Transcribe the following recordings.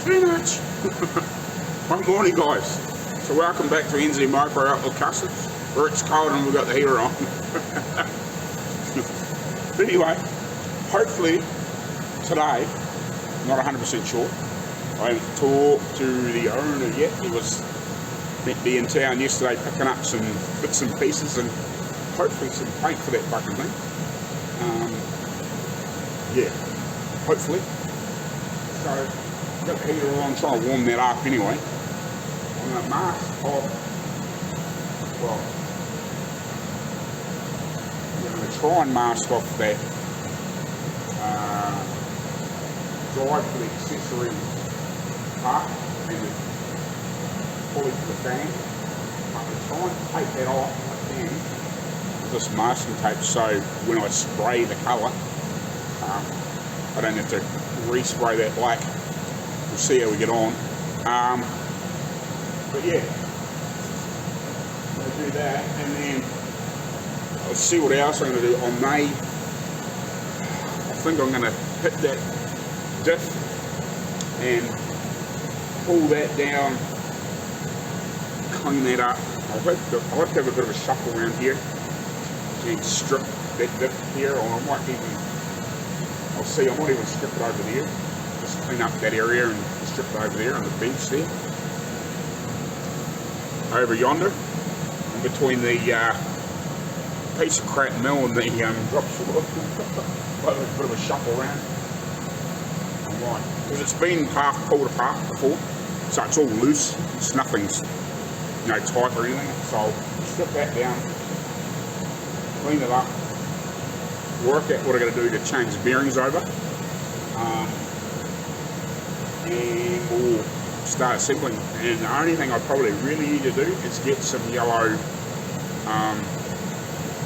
very much. Good morning, guys. So welcome back to NZ Marko Outlaw Kustoms, where it's cold and we've got the heater on. Anyway, hopefully today, not 100% sure. I haven't talked to the owner yet. He was meant to be in town yesterday picking up some bits and pieces and hopefully some paint for that fucking thing. Yeah, hopefully. So, got the heater on, trying to warm that up anyway. I'm going to mask off, well, I'm going to try and mask off that drive for the accessory part and the pulley for the fan. I'm going to try and take that off if I can with this masking tape, so when I spray the colour, I don't have to respray that black. We'll see how we get on. But yeah, I'm going to do that, and then I'll see what else I'm going to do. I think I'm going to hit that diff and pull that down, clean that up. I'll have to have a bit of a shuffle around here and strip that diff here, or I might even, I'll see, I might even strip it over there. Just clean up that area and strip it over there on the bench there. Over yonder, in between the piece of crap mill and the drop short. Like a bit of a shuffle around. Alright, because it's been half pulled apart before, so it's all loose. It's nothing's, you know, tight or anything. So I'll strip that down, clean it up, work out what I'm going to do to change the bearings over, and we'll start assembling. And the only thing I probably really need to do is get some yellow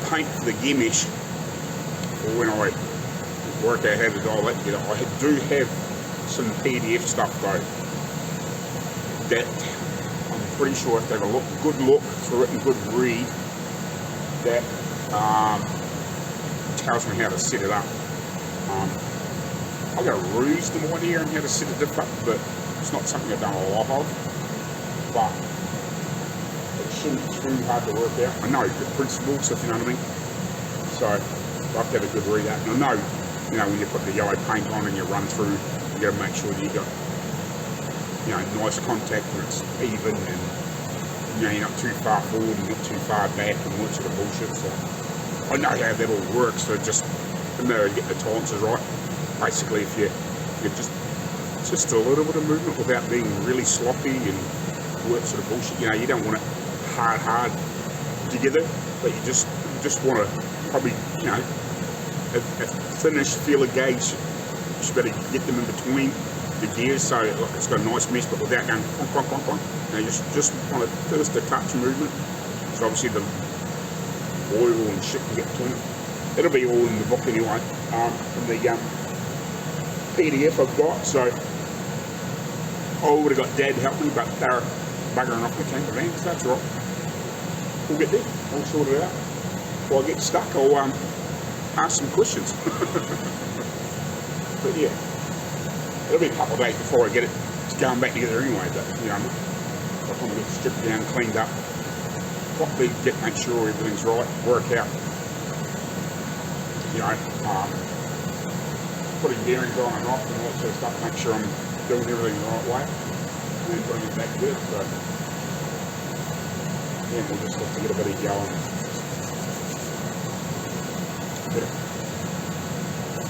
paint for the gear mesh for when I work out how to dial that together. I do have some PDF stuff though that I'm pretty sure if they have a good look through it and good read, that tells me how to set it up. I've got a ruse them one here on how to set it up, but it's not something I've done a lot of. But it shouldn't be too hard to work out. I know the principles, if you know what I mean. So I have to have a good read out. And I know, you know, when you put the yellow paint on and you run through, you got to make sure that you got, you know, nice contact and it's even, and you know, you're not too far forward and not too far back and all that sort of bullshit. So I know how that all works. So just remember to get the tolerances right. Basically, if you just a little bit of movement without being really sloppy and all that sort of bullshit. You know, you don't want it hard together, but you just want to probably, you know, a finished feeler gauge. You just better get them in between the gears so it's got a nice mesh, but without going clonk, clonk, clonk, clonk. You know, just want to first a touch movement. So obviously the oil and shit can get between it. It'll be all in the book anyway, from the PDF I've got. So I would have got Dad to help me, but they're buggering off the camper van, so that's right. We'll get there, we'll sort it out. If I get stuck, I'll ask some questions. But yeah, it'll be a couple of days before I get it going back together anyway, but you know, I'll probably get stripped down, cleaned up, properly make sure everything's right, work out, you know, putting bearings on and off and all that sort of stuff, make sure I'm doing everything the right way, and then bring it back good. So yeah, we'll just have to get a bit of yellow,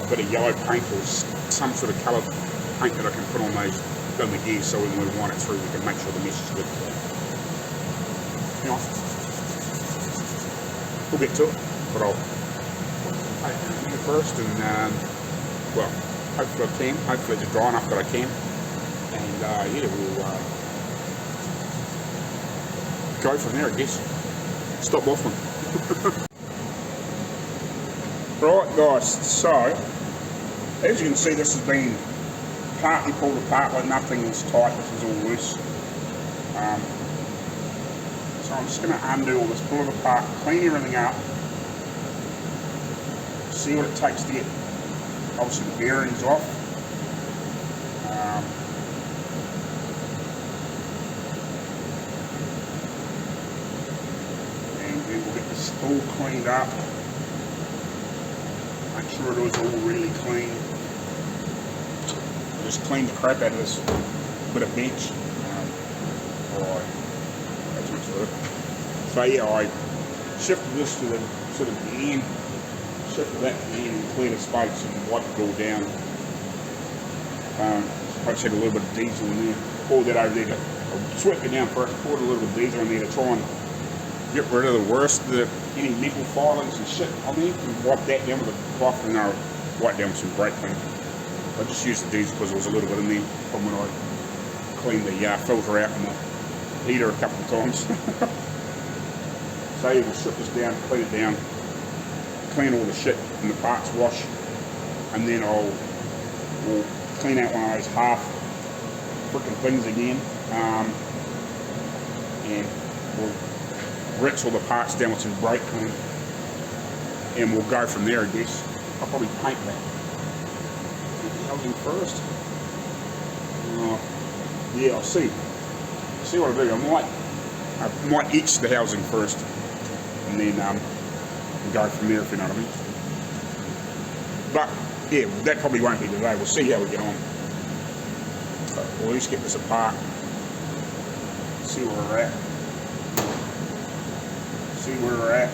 a bit of yellow paint or some sort of coloured paint that I can put on those on the gears, so when we wind it through, we can make sure the mesh is good. Anyway, we'll get to it, but I'll put some paint in here first, and well, hopefully I can. Hopefully it's dry enough that I can. And yeah, we'll go from there, I guess. Stop waffling. Right, guys, so as you can see, this has been partly pulled apart, like nothing is tight, this is all loose. So I'm just going to undo all this, pull it apart, clean everything up, see what it takes to get obviously the bearings off. all cleaned up. Make sure it was all really clean. Just clean the crap out of this bit of bench. Alright, that's much for it. So yeah, I shifted this to the sort of the end, shifted that to the end and cleared the space and wiped it all down. I just had a little bit of diesel in there. Poured that over there. I swept it down first, poured a little bit of diesel in there to try and get rid of the worst, any metal filings and shit on there, and wipe that down with a cloth, and I'll wipe down with some brake cleaner. I just used the diesel because there was a little bit in there from when I cleaned the filter out and the heater a couple of times. So yeah, we'll strip this down, clean it down, clean all the shit in the parts wash, and then we'll clean out one of those half freaking things again, and we'll rinse all the parts down with some brake cleaner, and we'll go from there, I guess. I'll probably paint that. The housing first. Yeah, I'll see. See what I do. I might etch the housing first, and then go from there, if you know what I mean. But yeah, that probably won't be today. We'll see how we get on. But we'll at least get this apart. See where we're at. See where we're at.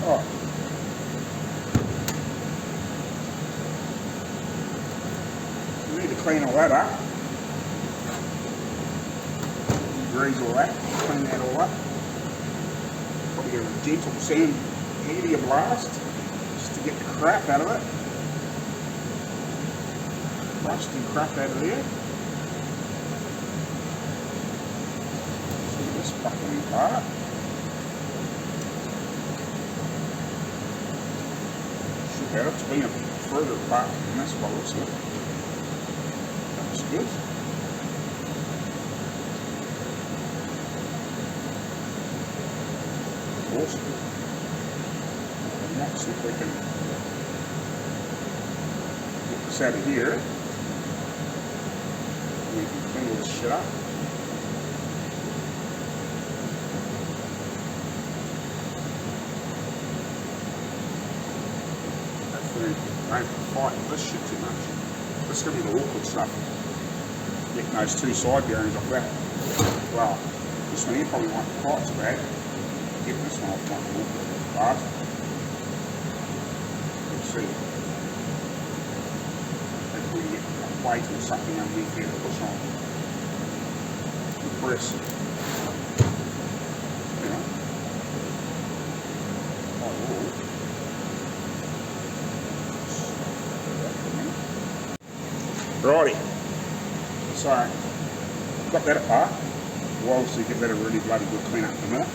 Oh. We need to clean all that up. Grease all that, clean that all up. Probably give it a gentle sand media blast just to get the crap out of it. Rusty crap out of there. See this fucking part. It's been a further apart than this one, looks like. That's good. Awesome. And let's see if we can get this out of here. We can clean all this shit up. Don't fight this shit too much. This is going to be the awkward stuff. Getting those two side bearings off that. Well, this one here probably won't be quite so bad. Getting this one off might be awkward, but we'll see. If we can get a plate or something underneath here to push on the press. You know. Righty, so got that apart. We'll obviously give that a really bloody good clean up in a minute.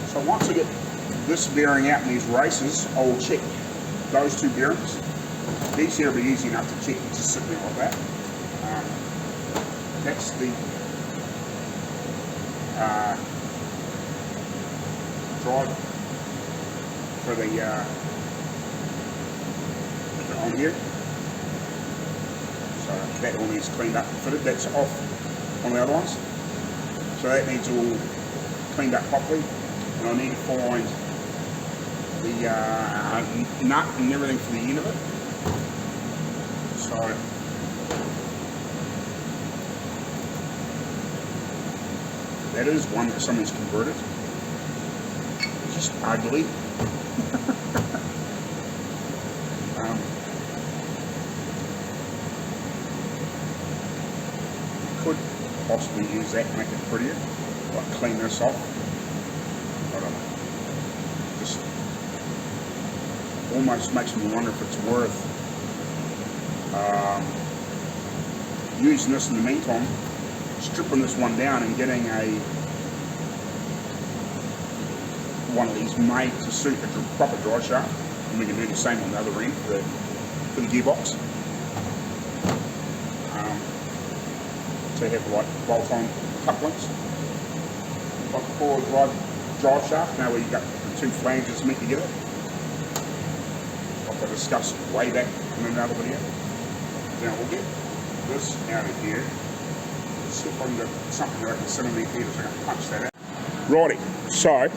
So once I get this bearing out in these races, I'll check those two bearings. These here will be easy enough to check, just sitting there like that. That's the drive for the on here. So that all needs cleaned up and fitted. That's off on the other ones. So that needs all cleaned up properly. And I need to find the nut and everything for the end of it. So that is one that somebody's converted. just ugly. Could possibly use that to make it prettier, like clean this off. I don't know. Just almost makes me wonder if it's worth using this in the meantime, stripping this one down and getting one of these made to suit a proper drive shaft, and we can do the same on the other end for the gearbox. So you have like bolt-on couplings, like a four-wheel drive shaft. Now where you got the two flanges meet together, like I discussed way back in another video. Now we'll get this out of here. Let's see if I can get something that I can sit underneath here so I can punch that out. Righty, so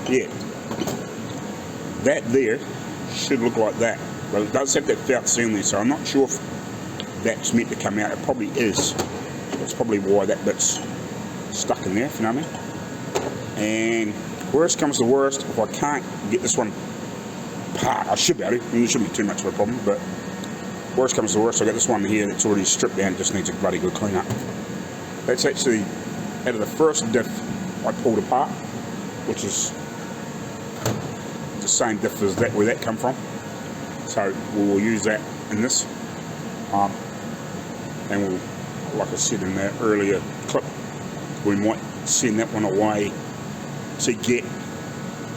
yeah, that there should look like that, but it does have that felt seal there, so I'm not sure if that's meant to come out. It probably is. That's probably why that bit's stuck in there, if you know what I mean. And worst comes to worst, if I can't get this one apart, I should be able to. I mean, it shouldn't be too much of a problem, but worst comes to worst, I got this one here that's already stripped down, just needs a bloody good clean up. That's actually out of the first diff I pulled apart, which is the same diff as that, where that come from. So we'll use that in this. And we'll, like I said in that earlier clip, we might send that one away to get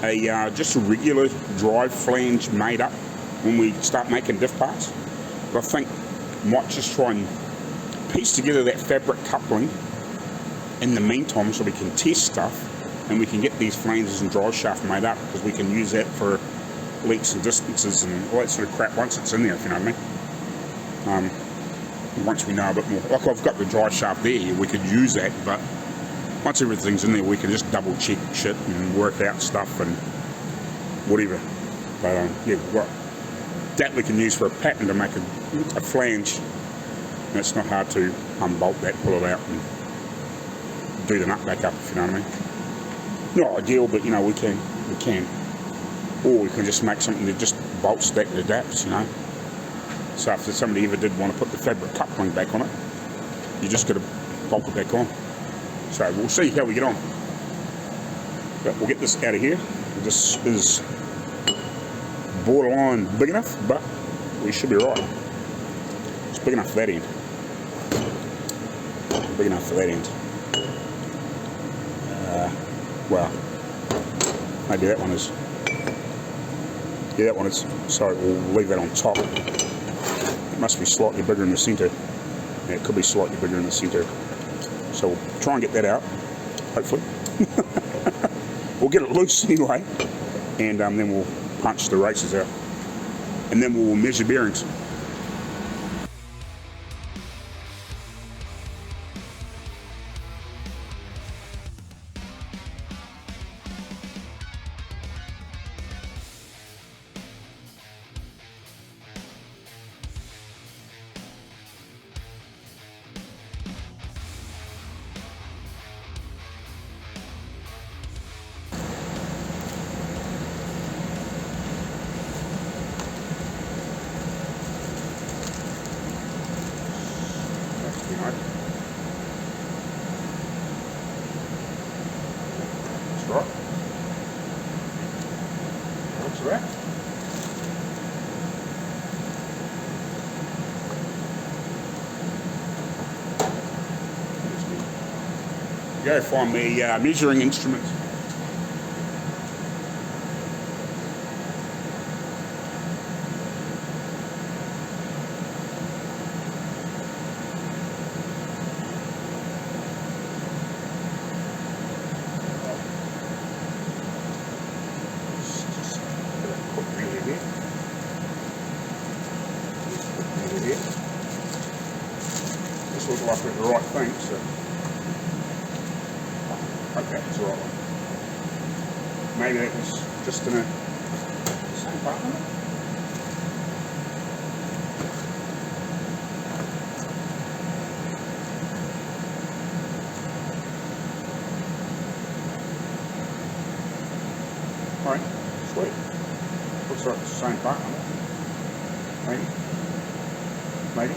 a just a regular drive flange made up when we start making diff parts. But I think I might just try and piece together that fabric coupling in the meantime so we can test stuff and we can get these flanges and drive shaft made up, because we can use that for lengths and distances and all that sort of crap once it's in there, if you know what I mean. Once we know a bit more, like I've got the drive shaft there, we could use that, but once everything's in there, we can just double check shit and work out stuff and whatever. But yeah, we've got that we can use for a pattern to make a flange, and it's not hard to unbolt that, pull it out, and do the nut back up, if you know what I mean. Not ideal, but you know, we can. Or we can just make something that just bolts back the adapts, you know. So if somebody ever did want to put the fabric coupling back on it, you just got to bolt it back on. So we'll see how we get on. But we'll get this out of here. This is borderline big enough, but we should be right. It's big enough for that end. Big enough for that end. Well, maybe that one is. Yeah, that one is. So we'll leave that on top. It must be slightly bigger in the centre. Yeah, it could be slightly bigger in the centre. So we'll try and get that out, hopefully. We'll get it loose anyway, and then we'll punch the races out. And then we'll measure bearings. Right. Looks that. Go find me measuring instruments. This looks like we're the right thing, so okay, it's the right one. Maybe that was just in a same part of it. Looks like it's the same part, isn't it? Maybe. Maybe.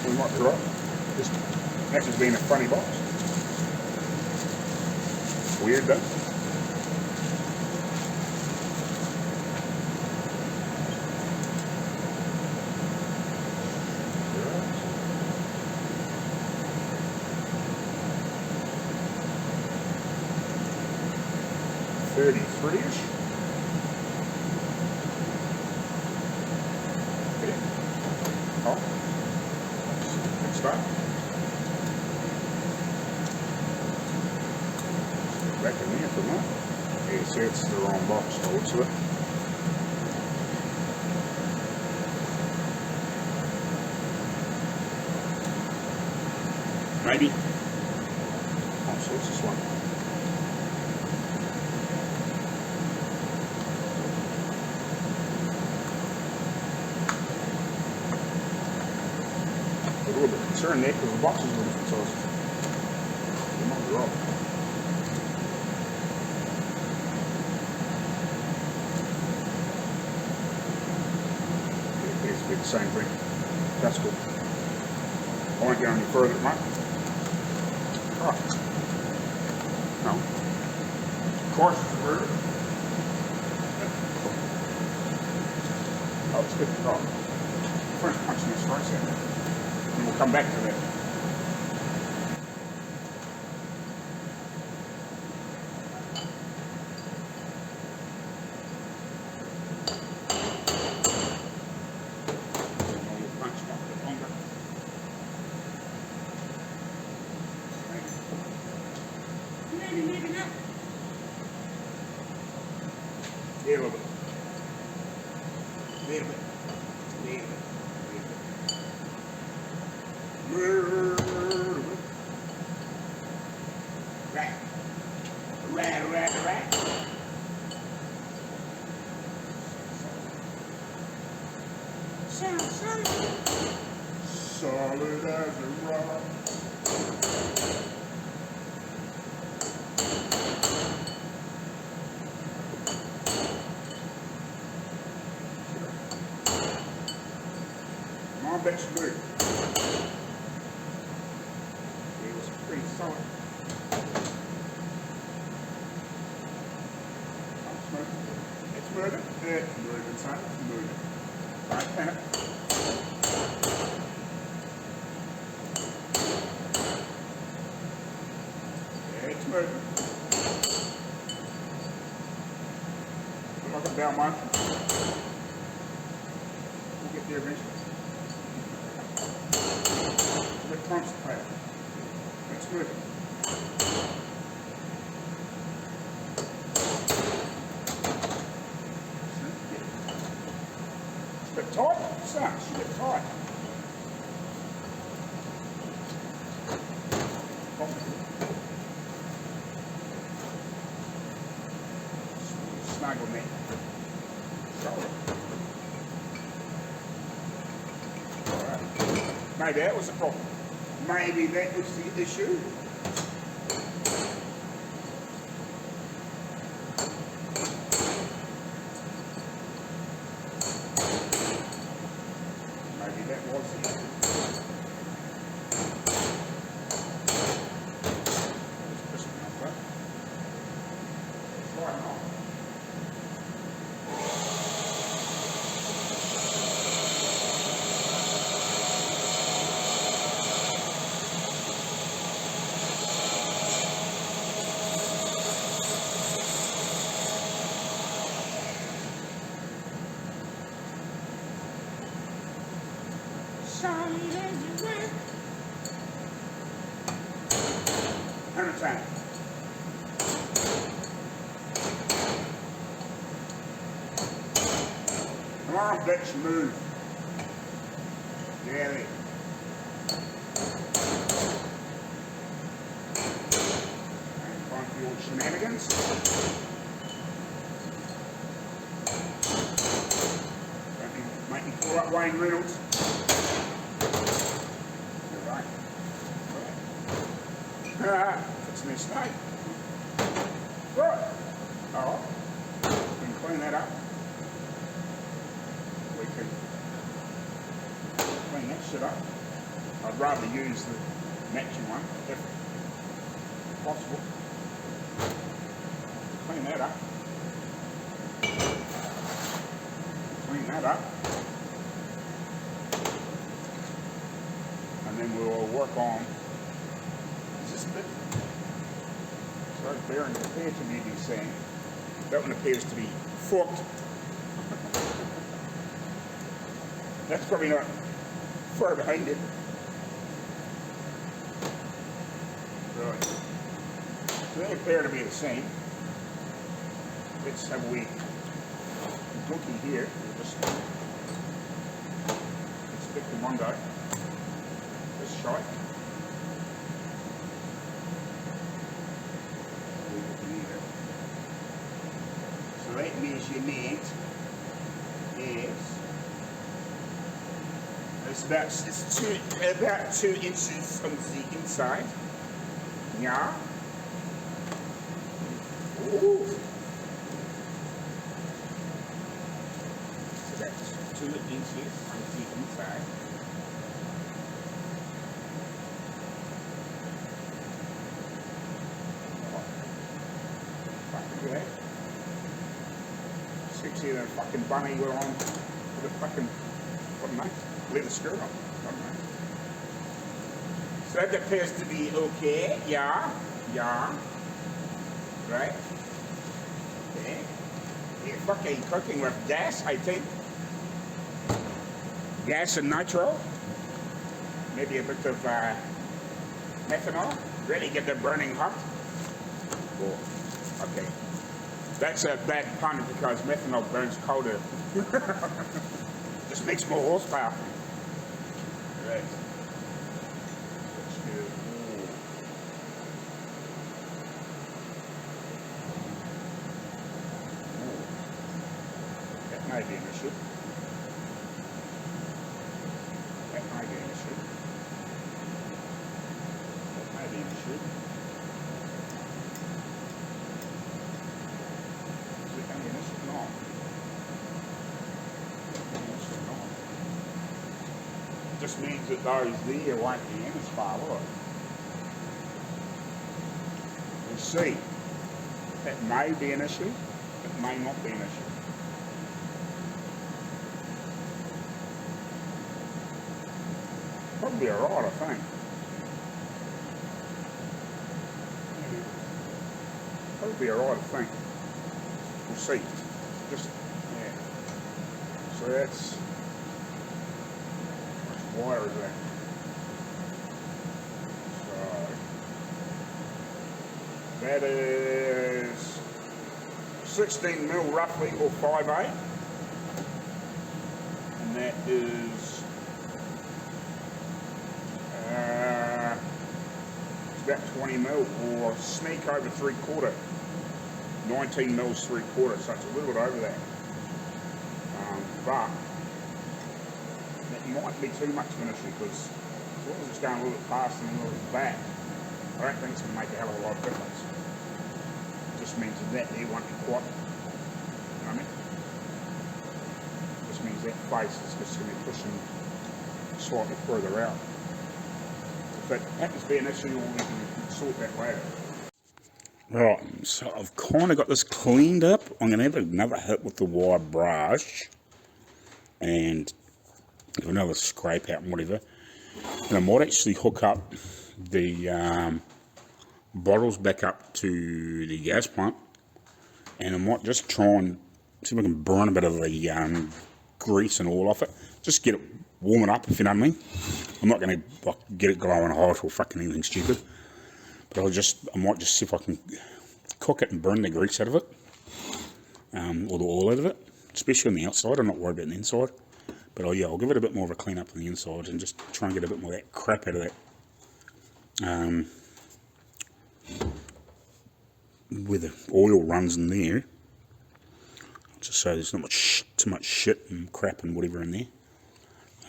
We might be right. Just actually being a funny box. Weird though. $33-ish. Oh, good start. Back in there for that. Yeah, see, it's the wrong box, by the looks of it. Maybe. Oh, so it's this one. A little bit concerned there because the box is a little different size. You might be right. It appears to be the same thing. That's cool. I won't go any further, mate. Oh. No. Of course it's further. Oh, it's good. Oh. First punching this first in there. And we'll come back to that. Punch a bit longer. Maybe not. Yeah, a little bit. Little bit. Little bit. Right. Solid as a rock. My best move. It was pretty solid. It's moving. It's moving, son. It's moving. Right, pen it. It's moving. Look like a bell marker. We'll get there eventually. Let concentrate. It's moving. It's a bit tight, son. It's a bit tight. Snuggle me. Shoulder. Alright. Maybe that was the problem. Maybe that was the issue. Maybe that was the issue. Time. Come on, bitch, move. Yeah, there. And time for your shenanigans. Don't make me pull up Wayne Reynolds. All right. It's an snake. Right. All right. shit up. I'd rather use the matching one if possible. Clean that up. Clean that up. And then we'll work on this bit. So those bearings appear to be the same. That one appears to be forked. That's probably not far behind it. Right. So they appear to be the same. Let's have a wee monkey here. We'll just stick to one guy. This shot. So that measurement is about 2 inches on the inside. Yeah. Ooh. So that's 2 inches on the inside. Fucking good. 60 of that fucking bunny were on with a fucking, what a nice leather skirt on. What a nice. So that appears to be okay. Yeah. Yeah. Right? Okay. You're fucking cooking with gas, I think. Gas and nitro. Maybe a bit of methanol. Really get them burning hot. Cool. Okay. That's a bad pun because methanol burns colder. Just makes more horsepower. Right. Let's do it. That might be an issue. That might be an issue. That might be an issue. Just means that those there won't be in as far, will it? We'll see. That may be an issue, it may not be an issue. Probably alright, I think. Probably alright, I think. We'll see. Just, yeah. So that's... wire is that? So that is 16 mil roughly, or 5/8, and that is it's about 20 mil, or sneak over 3/4. 19 mils 3/4, so it's a little bit over that. But it might be too much of an issue because as long as it's going a little bit past and a little bit back, I don't think it's going to make a hell of a lot of difference. It just means that there won't be quite, you know what I mean? It just means that face is just going to be pushing slightly further out. If that happens to be an issue, we can sort that later. Right, so I've kind of got this cleaned up. I'm going to have another hit with the wire brush and give another scrape out and whatever. And I might actually hook up the bottles back up to the gas pump, and I might just try and see if I can burn a bit of the grease and oil off it. Just get it, warm it up, if you know what I mean. I'm not going to get it glowing hot or fucking anything stupid, but I might just see if I can cook it and burn the grease out of it, or the oil out of it, especially on the outside. I'm not worried about the inside. But yeah, I'll give it a bit more of a clean up on the inside and just try and get a bit more of that crap out of that. Where the oil runs in there, just so there's not too much shit and crap and whatever in there.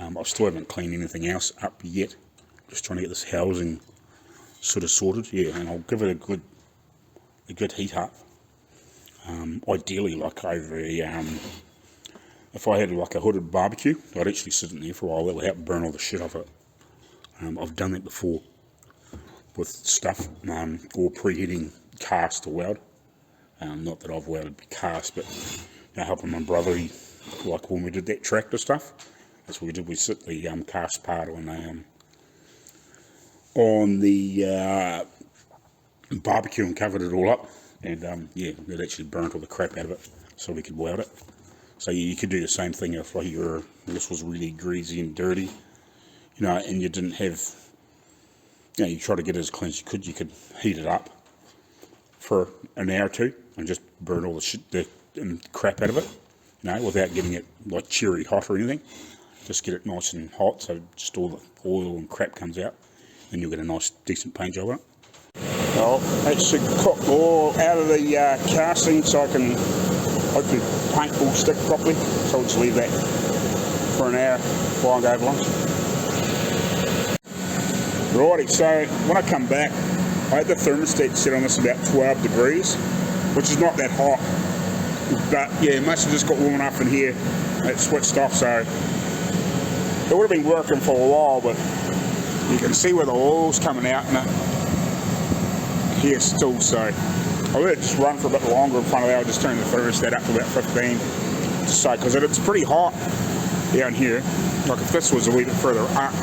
I still haven't cleaned anything else up yet. Just trying to get this housing sort of sorted. Yeah, and I'll give it a good heat up. Ideally, like over if I had like a hooded barbecue, I'd actually sit in there for a while. That would help burn all the shit off it. I've done that before with stuff, or preheating cast to weld. Not that I've welded cast, but helping my brother, like when we did that tractor stuff, that's what we did. We set the cast part on the barbecue and covered it all up, and yeah, it actually burnt all the crap out of it, so we could weld it. So yeah, you could do the same thing if like this was really greasy and dirty, and you didn't have, you try to get it as clean as you could heat it up for an hour or two and just burn all the shit, the crap out of it, without getting it like cherry hot or anything. Just get it nice and hot, so just all the oil and crap comes out, and you'll get a nice decent paint job on it. Well, that should cook all out of the casting, so I can hopefully paint will stick properly. So I'll just leave that for an hour while I go over lunch. Righty, so when I come back, I had the thermostat set on this about 12 degrees, which is not that hot, but yeah, it must have just got warm enough in here. It switched off, so it would have been working for a while, but you can see where the oil's coming out in it here still, so I'll let it just run for a bit longer in front of that. I'll just turn the thermostat up to about 15, just so, because it's pretty hot down here. Like if this was a wee bit further up,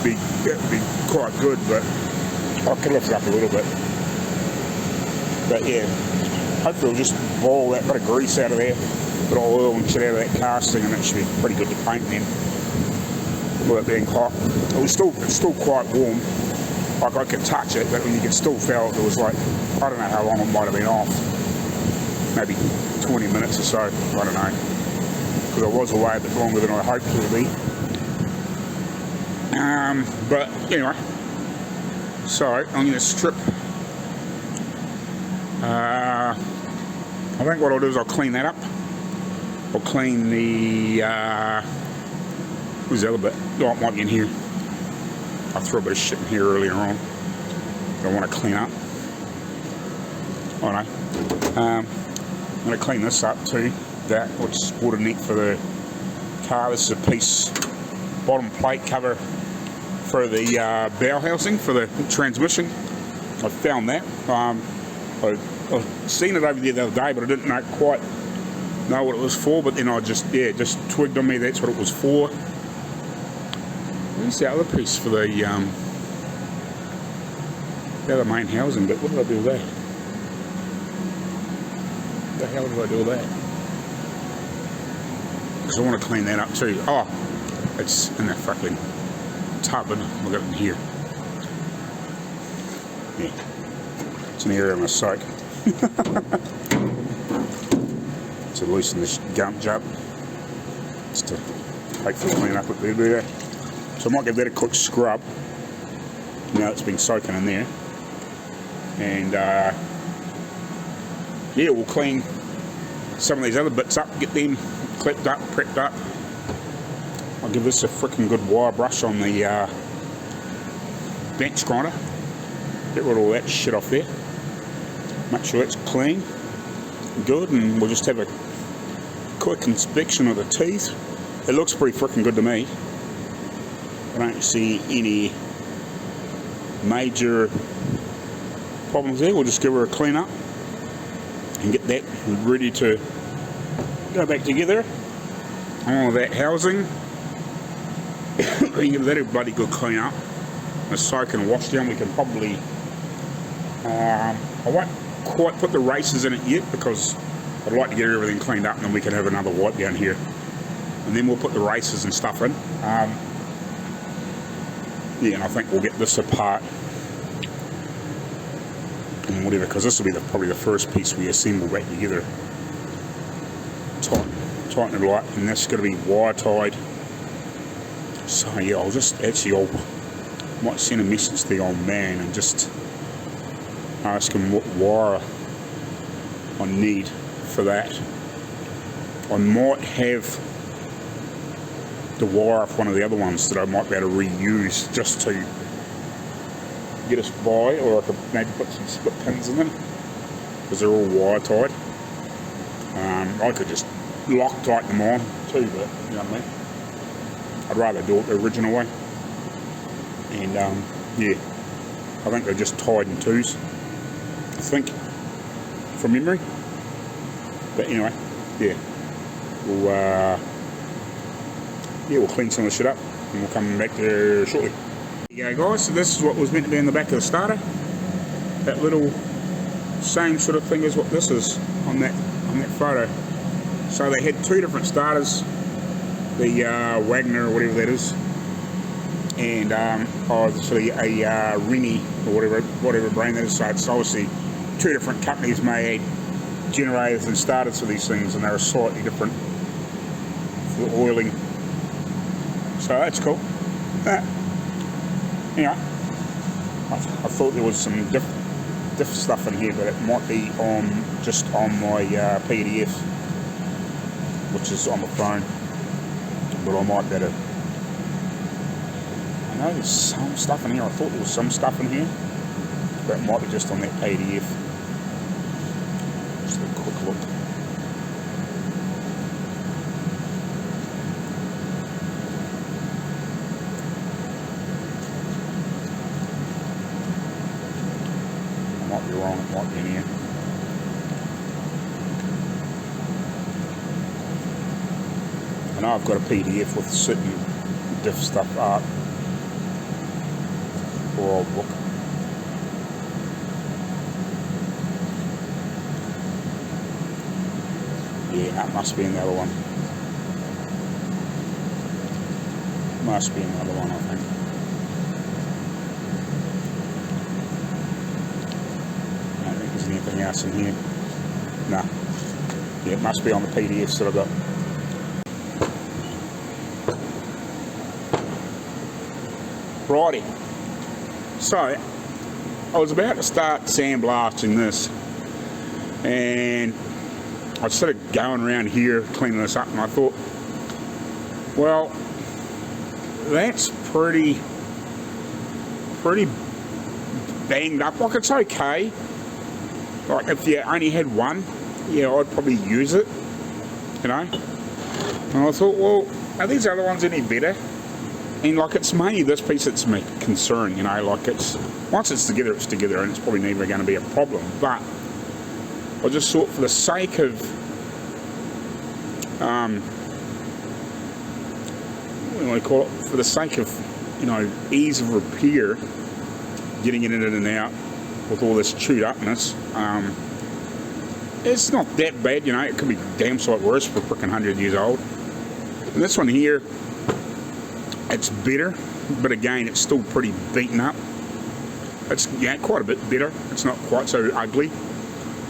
it would be quite good, but I could lift it up a little bit. But yeah, hopefully it'll just boil that bit of grease out of there, bit of oil and shit out of that casting, and that should be pretty good to paint then, without being hot. It's still quite warm. Like I could touch it, but you could still feel it was like, I don't know how long it might have been off. Maybe 20 minutes or so, I don't know. Because I was away a bit longer than I hoped it would be. But anyway, so I'm going to strip. I think what I'll do is I'll clean that up. I'll clean the, where's the other bit? Oh, it might be in here. I threw a bit of shit in here earlier on that I want to clean up. Oh no. I'm going to clean this up too, which is water net for the car. This is a piece, bottom plate cover for the bow housing for the transmission. I found that. I've seen it over there the other day, but I didn't quite know what it was for, but then I just twigged on me that's what it was for. Where's the other piece for the other main housing bit? What did I do with that? What the hell did I do with that? Because I want to clean that up too. Oh, it's in that fucking tub, and I've got it in here. Yeah, it's an area of my soak. To loosen this gum job, just to hopefully clean up a bit better. So I might give that a quick scrub. Now it's been soaking in there, and yeah, we'll clean some of these other bits up, get them clipped up, prepped up. I'll give this a freaking good wire brush on the bench grinder. Get rid of all that shit off there. Make sure it's clean, good, and we'll just have a quick inspection of the teeth. It looks pretty freaking good to me. I don't see any major problems there. We'll just give her a clean up and get that ready to go back together. All of that housing, we can give that a bloody good clean up, a soak and wash down. We can probably, I won't quite put the races in it yet because I'd like to get everything cleaned up, and then we can have another wipe down here, and then we'll put the races and stuff in. Yeah, and I think we'll get this apart and whatever, because this will be probably the first piece we assemble back together. Tighten it up, and that's going to be wire tied. So yeah, I might send a message to the old man and just ask him what wire I need for that. I might have the wire off one of the other ones that I might be able to reuse just to get us by, or I could maybe put some split pins in them because they're all wire tied. I could just Loctite them on too, but you know what I mean. I'd rather do it the original way. And yeah, I think they're just tied in twos, I think, from memory. But anyway, yeah, we'll clean some of the shit up and we'll come back there shortly. There you go, guys. So this is what was meant to be in the back of the starter. That little same sort of thing as what this is on that photo. So they had two different starters, the Wagner or whatever that is, and obviously a Rennie or whatever brand that is. So it's obviously two different companies made generators and starters for these things, and they're slightly different for the oiling. So that's cool. Anyway, I thought there was some diff stuff in here, but it might be just on my PDF, which is on the phone. But I might better. I know there's some stuff in here. I thought there was some stuff in here, but it might be just on that PDF. Just a quick look. I might be wrong. It might be in here. I know I've got a PDF with certain diff stuff up, or I'll look. Yeah, that must be another one. Must be another one, I think. I don't think there's anything else in here. No. Yeah, it must be on the PDFs that I've got. Righty, so I was about to start sandblasting this, and I was sort of going around here cleaning this up, and I thought, well, that's pretty banged up. Like, it's okay. Like, if you only had one, yeah, I'd probably use it, you know. And I thought, well, are these other ones any better? And like, it's mainly this piece that's my concern, you know, like, it's, once it's together, and it's probably never going to be a problem. But I just thought, for the sake of, what do I call it, for the sake of, you know, ease of repair, getting it in and out with all this chewed upness, it's not that bad, you know. It could be damn sight worse for frickin' 100 years old. And this one here, it's better, but again, it's still pretty beaten up. It's, yeah, quite a bit better. It's not quite so ugly.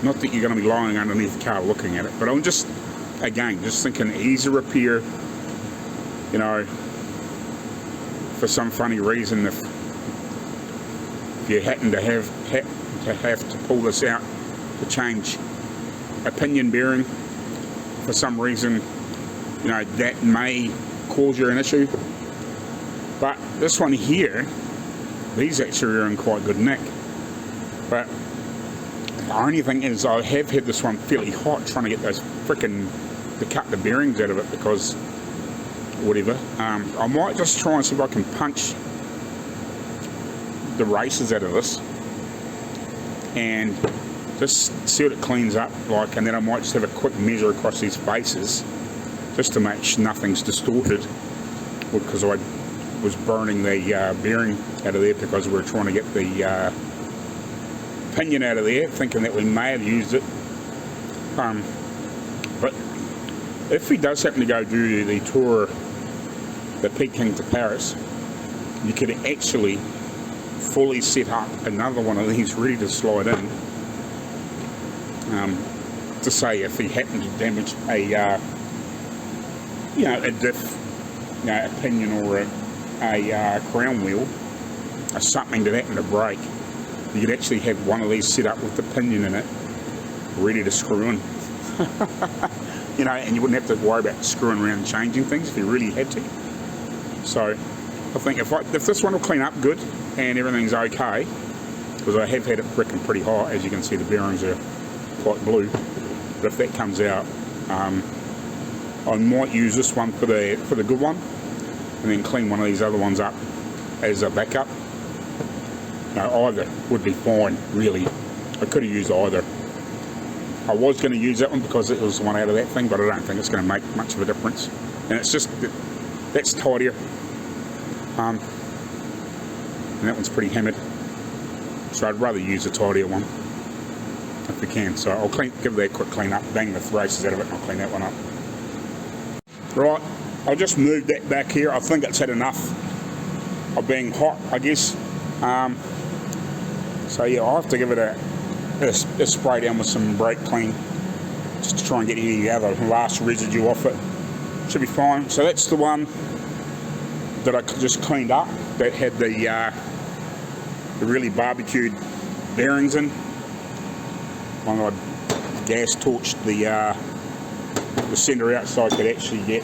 Not that you're going to be lying underneath the car looking at it, but I'm just, again, just thinking easy repair, you know, for some funny reason, if you happen to have to pull this out to change a pinion bearing for some reason, you know, that may cause you an issue. But this one here, these actually are in quite good nick. But the only thing is, I have had this one fairly hot trying to get those frickin' to cut the bearings out of it, because whatever. I might just try and see if I can punch the races out of this and just see what it cleans up like, and then I might just have a quick measure across these faces just to make sure nothing's distorted, because I was burning the bearing out of there because we were trying to get the pinion out of there, thinking that we may have used it. But if he does happen to go do the tour, the Peking to Paris, you could actually fully set up another one of these ready to slide in. To say, if he happened to damage a, you know, a diff, you know, a pinion or a crown wheel, or something that happened to break, you could actually have one of these set up with the pinion in it, ready to screw in. You know, and you wouldn't have to worry about screwing around and changing things if you really had to. So I think if this one will clean up good and everything's okay, because I have had it frickin' pretty hot, as you can see the bearings are quite blue, but if that comes out, I might use this one for the good one, and then clean one of these other ones up as a backup. No, either would be fine, really. I could have used either. I was going to use that one because it was the one out of that thing, but I don't think it's going to make much of a difference. And it's just, that's tidier. And that one's pretty hammered. So I'd rather use a tidier one if we can. So I'll give that a quick clean up, bang the races out of it, and I'll clean that one up. Right, I'll just move that back here. I think it's had enough of being hot, I guess. So yeah, I'll have to give it a spray down with some brake clean just to try and get any other last residue off it. Should be fine. So that's the one that I just cleaned up that had the really barbecued bearings in. One I gas torched the centre out so I could actually get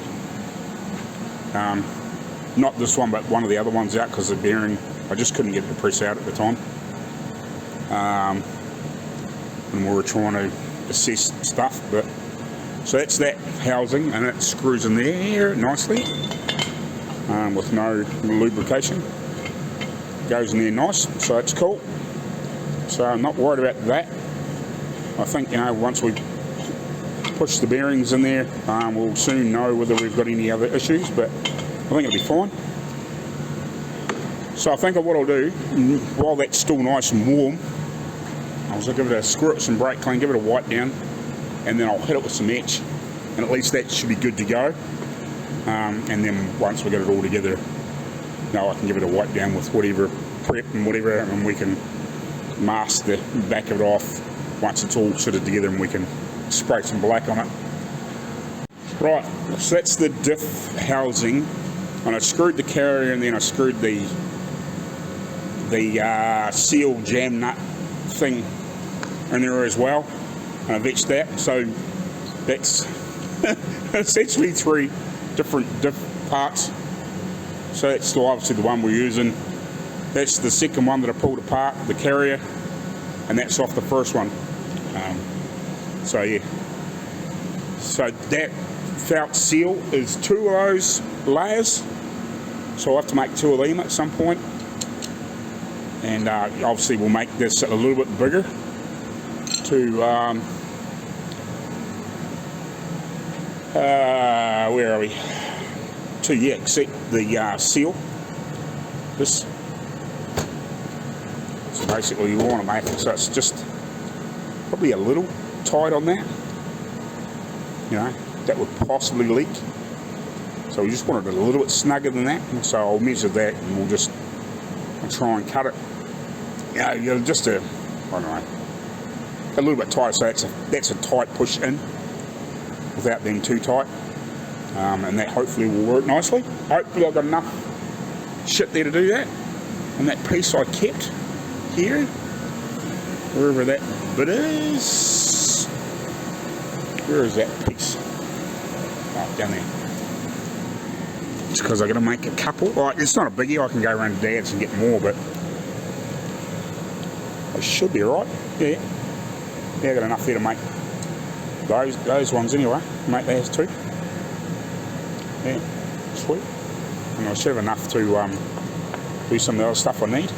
not this one but one of the other ones out, because the bearing I just couldn't get it to press out at the time. And we were trying to assess stuff, but so that's that housing, and it screws in there nicely with no lubrication. Goes in there nice, so that's cool. So I'm not worried about that. I think, you know, once we push the bearings in there, we'll soon know whether we've got any other issues, but I think it'll be fine. So I think what I'll do, while that's still nice and warm, I'll give it a squirt with some brake clean, give it a wipe down, and then I'll hit it with some etch, and at least that should be good to go. And then once we get it all together, now I can give it a wipe down with whatever prep and whatever, and we can mask the back of it off once it's all fitted together, and we can spray some black on it. Right, so that's the diff housing, and I screwed the carrier, and then I screwed the seal jam nut thing in there as well, and I've etched that. So that's essentially 3 different diff parts. So that's obviously the one we're using. That's the second one that I pulled apart, the carrier, and that's off the first one. So yeah, so that felt seal is 2 of those layers, so I'll have to make 2 of them at some point. And obviously we'll make this a little bit bigger to where are we, to yeah, accept the seal. This, so basically you want to make it so it's just probably a little tight on that, you know, that would possibly leak. So we just want it a little bit snugger than that, and so I'll measure that, and I'll try and cut it, you know, just I don't know, a little bit tight, so that's a tight push in without being too tight, and that hopefully will work nicely. Hopefully I've got enough shit there to do that. And that piece I kept here, wherever that bit is, where is that piece? Oh, down there. It's because I've got to make a couple. Like, it's not a biggie, I can go around to Dad's and get more, but I should be right. Yeah, I've got enough there to make those ones anyway. Make those 2. Yeah, sweet. And I should have enough to do some of the other stuff I need.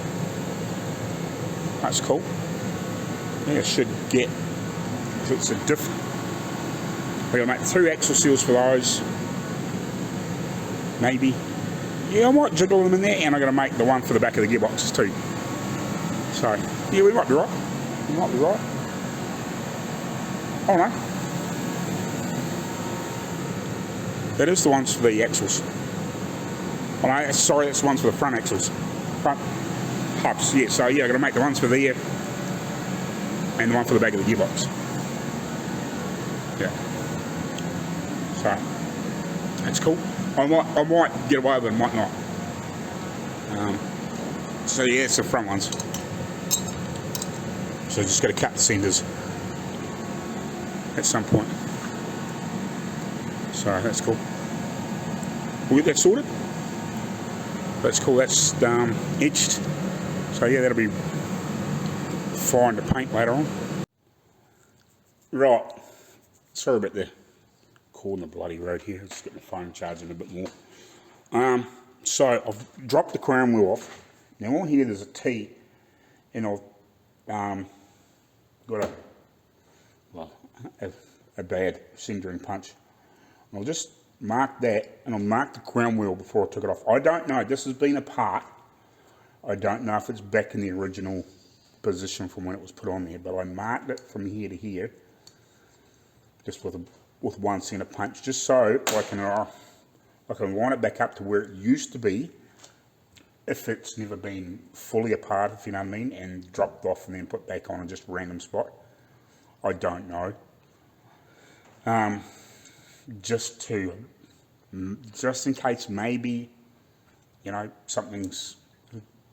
That's cool. Yeah, I should get, if it's a diff, I've got to make 2 axle seals for those. Maybe. Yeah, I might jiggle them in there, and I'm going to make the one for the back of the gearboxes too. So, yeah, we might be right. We might be right. Oh no. That is the ones for the axles. Oh no, sorry, that's the ones for the front axles. Front hubs, yeah, so yeah, I'm going to make the ones for there and the one for the back of the gearbox. Yeah. So, that's cool. I might get away with it, might not. So yeah, it's the front ones. So just got to cut the centres at some point. So that's cool. We'll get that sorted. That's cool. That's etched. So yeah, that'll be fine to paint later on. Right. Sorry about the recording the bloody road here. Just get my phone charging a bit more. So I've dropped the crown wheel off. Now on here there's a T, and I've got a bad centering punch. And I'll just mark that, and I'll mark the crown wheel before I took it off. I don't know, this has been apart. I don't know if it's back in the original position from when it was put on there, but I marked it from here to here, just with 1 center punch, just so I can line it back up to where it used to be, if it's never been fully apart, if you know what I mean, and dropped off and then put back on a just random spot. I don't know. Just in case maybe, you know, something's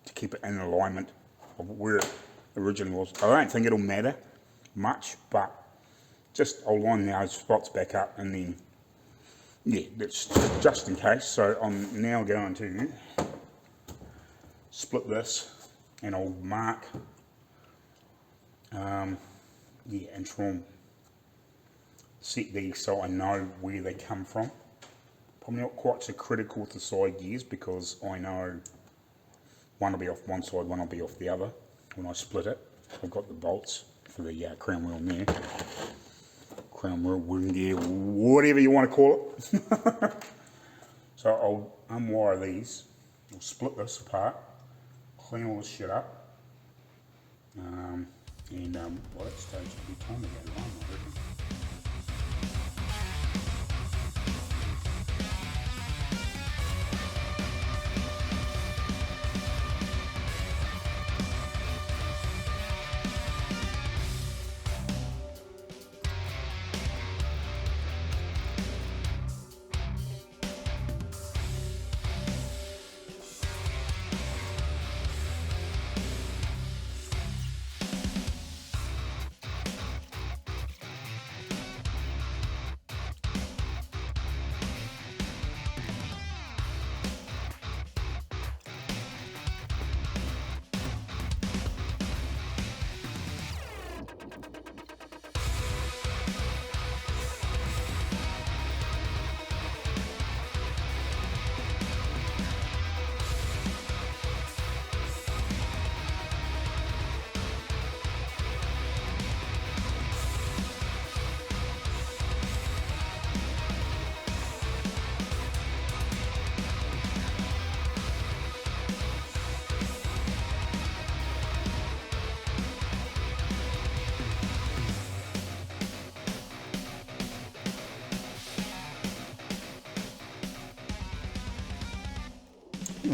to keep it in alignment of where it originally was. I don't think it'll matter much, but just I'll line those spots back up, and then, yeah, that's just in case. So I'm now going to split this, and I'll mark, and try and set these so I know where they come from. Probably not quite so critical with the side gears, because I know one will be off one side, one will be off the other when I split it. I've got the bolts for the crown wheel in there. Crown wheel, wing gear, whatever you want to call it. So I'll unwire these, I'll split this apart, clean all this shit up, and well, that stage will be time to go home, I reckon.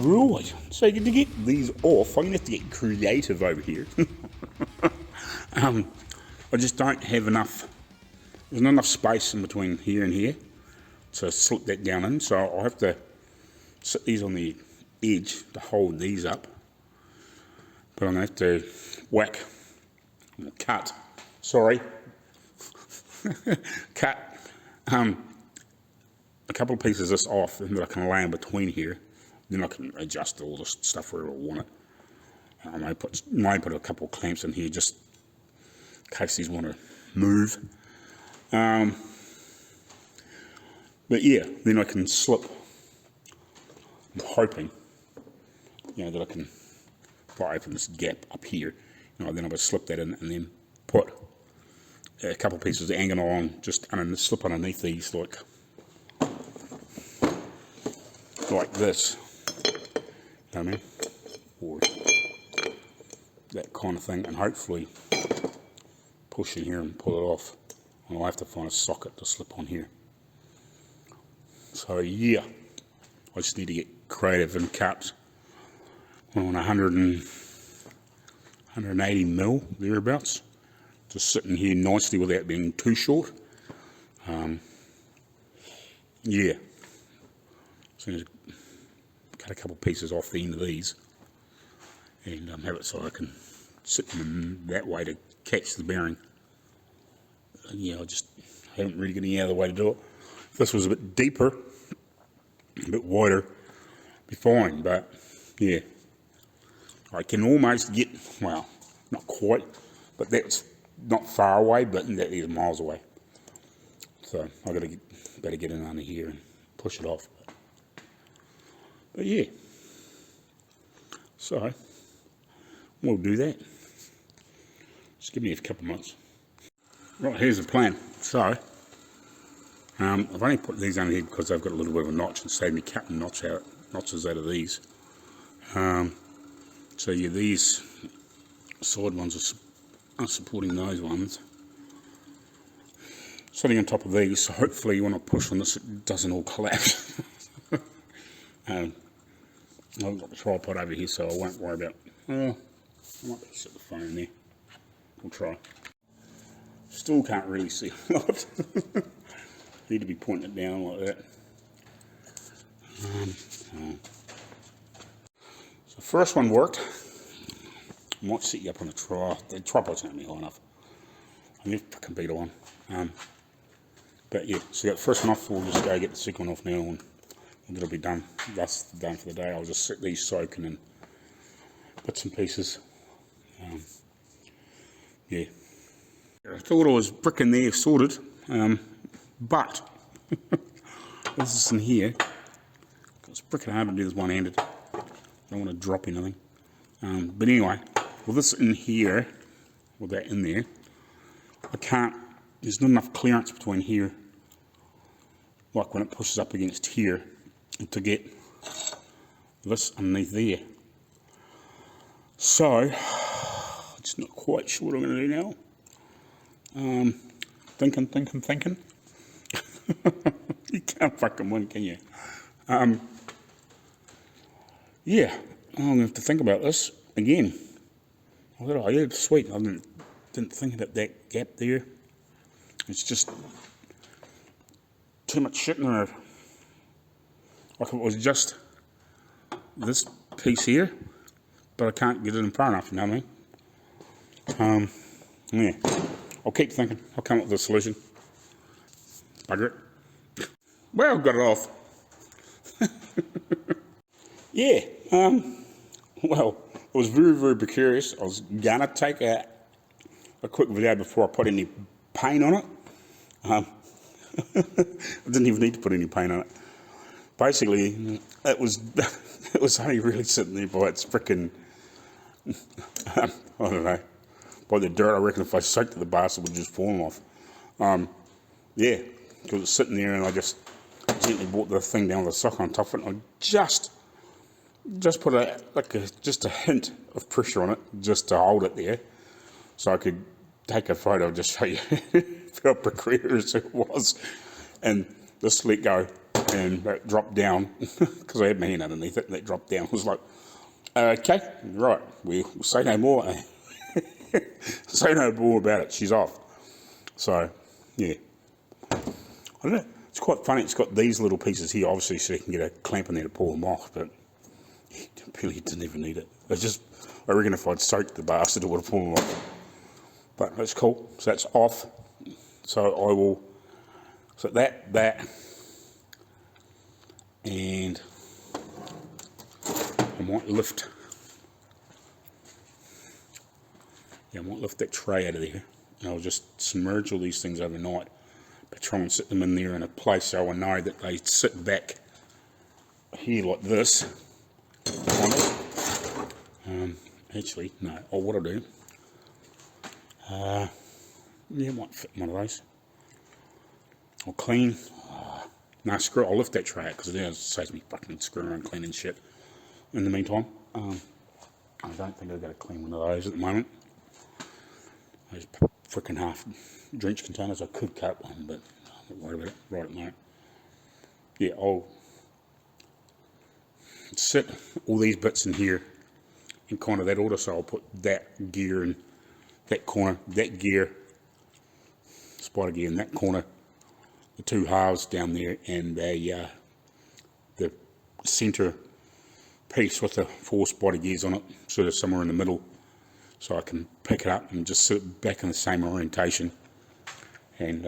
Right, so to get these off, I'm going to have to get creative over here. I just don't have enough, there's not enough space in between here and here to slip that down in, so I'll have to sit these on the edge to hold these up. But I'm going to have to cut a couple of pieces of this off that I can lay in between here. Then I can adjust all this stuff wherever I want it. I may put a couple of clamps in here just in case these want to move. But yeah, then I can slip. I'm hoping, you know, that I can, if I open this gap up here, you know, then I would slip that in and then put a couple of pieces of angle on, just slip underneath these like this. You know what I mean? Or that kind of thing, and hopefully push in here and pull it off. And I'll have to find a socket to slip on here. So yeah, I just need to get creative and cut on 180 mil thereabouts, just sitting here nicely without being too short. Yeah, so cut a couple pieces off the end of these and have it so I can sit them that way to catch the bearing. Yeah, I just haven't really got any other way to do it. If this was a bit deeper, a bit wider, be fine, but yeah, I can almost get, well, not quite, but that's not far away, but that is miles away. So I've got to better get in under here and push it off. But yeah, so we'll do that. Just give me a couple of months. Right, here's the plan. So I've only put these under here because they've got a little bit of a notch and saved me cutting notches out of these. So yeah, these side ones are supporting those ones. Sitting on top of these, so hopefully when I push on this it doesn't all collapse. I've got the tripod over here, so I won't worry about, I might be able to set the phone there. We'll try. Still can't really see a lot. Need to be pointing it down like that. So the first one worked. I might set you up on the tripod's not going to be high enough. I need to beat on. But yeah, so got the first one off. We'll just go get the second one off now, and it'll be done. That's done for the day. I'll just set these soaking in bits and pieces. Yeah, I thought I was bricking there sorted, but this is in here. It's bricking hard to do this one-handed. Don't want to drop anything. But anyway, with this in here, with that in there, I can't. There's not enough clearance between here, like when it pushes up against here, and to get this underneath there. So, I'm just not quite sure what I'm going to do now. Thinking. You can't fucking win, can you? Yeah, I'm going to have to think about this again. Oh yeah, sweet. I didn't think about that gap there. It's just too much shit in there. Like it was just this piece here, but I can't get it in far enough, you know what I mean? Yeah, I'll keep thinking. I'll come up with a solution. Bugger it. Well, got it off. Yeah, well, it was very, very precarious. I was gonna take a quick video before I put any paint on it. I didn't even need to put any paint on it. Basically, it was only really sitting there by its frickin' I don't know, by the dirt. I reckon if I soaked it, the bastard would just fall off. Yeah, because it's sitting there, and I just gently brought the thing down with a sock on top of it, and I just put just a hint of pressure on it, just to hold it there, so I could take a photo, just show you how precarious it was. And this let go, and that dropped down, because I had my hand underneath it, and that dropped down. I was like, okay, right, we'll say no more. Say no more about it, she's off. So, yeah. I don't know, it's quite funny. It's got these little pieces here, obviously, so you can get a clamp in there to pull them off, but you really didn't even need it. I reckon if I'd soaked the bastard, it would have pulled them off. But that's cool. So that's off. So I will set that, and I might lift. Yeah, I might lift that tray out of there, and I'll just submerge all these things overnight, but try and sit them in there in a place so I know that they sit back here like this. Actually, no. Or what I'll do. Yeah, I might fit one of those. I'll clean. No, screw it. I'll lift that tray out because it saves me fucking screwing around cleaning shit. In the meantime, I don't think I've got to clean one of those at the moment. Those freaking half drench containers. I could cut one, but I'm not worried about it right at the moment. Yeah, I'll sit all these bits in here in kind of that order. So I'll put that gear in that corner, that gear, spider gear in that corner, the two halves down there, and the centre piece with the 4 spider gears on it, sort of somewhere in the middle, so I can pick it up and just sit it back in the same orientation, and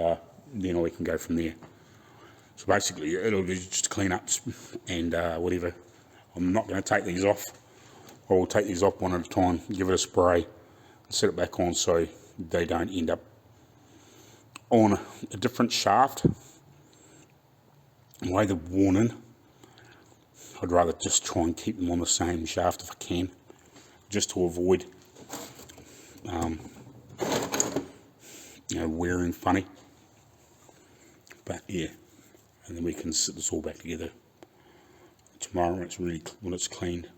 then we can go from there. So basically, it'll be just clean-ups and whatever. I'm not going to take these off. I will take these off one at a time, give it a spray, and set it back on so they don't end up on a different shaft the way they're worn in, I'd rather just try and keep them on the same shaft if I can, just to avoid wearing funny. But yeah, and then we can sit this all back together tomorrow when it's cleaned,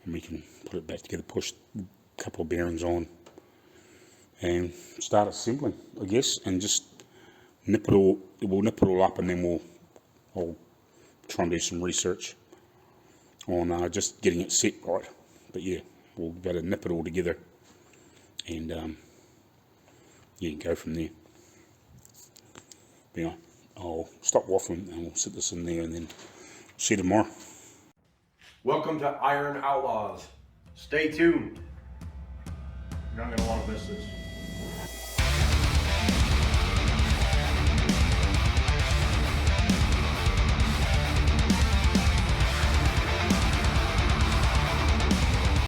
and we can put it back together, push a couple of bearings on, and start assembling, I guess, and just nip it all. We'll nip it all up, and then I'll try and do some research on just getting it set right. But yeah, we'll better nip it all together, and go from there. But yeah, I'll stop waffling and we'll sit this in there, and then see you tomorrow. Welcome to Iron Outlaws. Stay tuned. You're not going to want to miss this.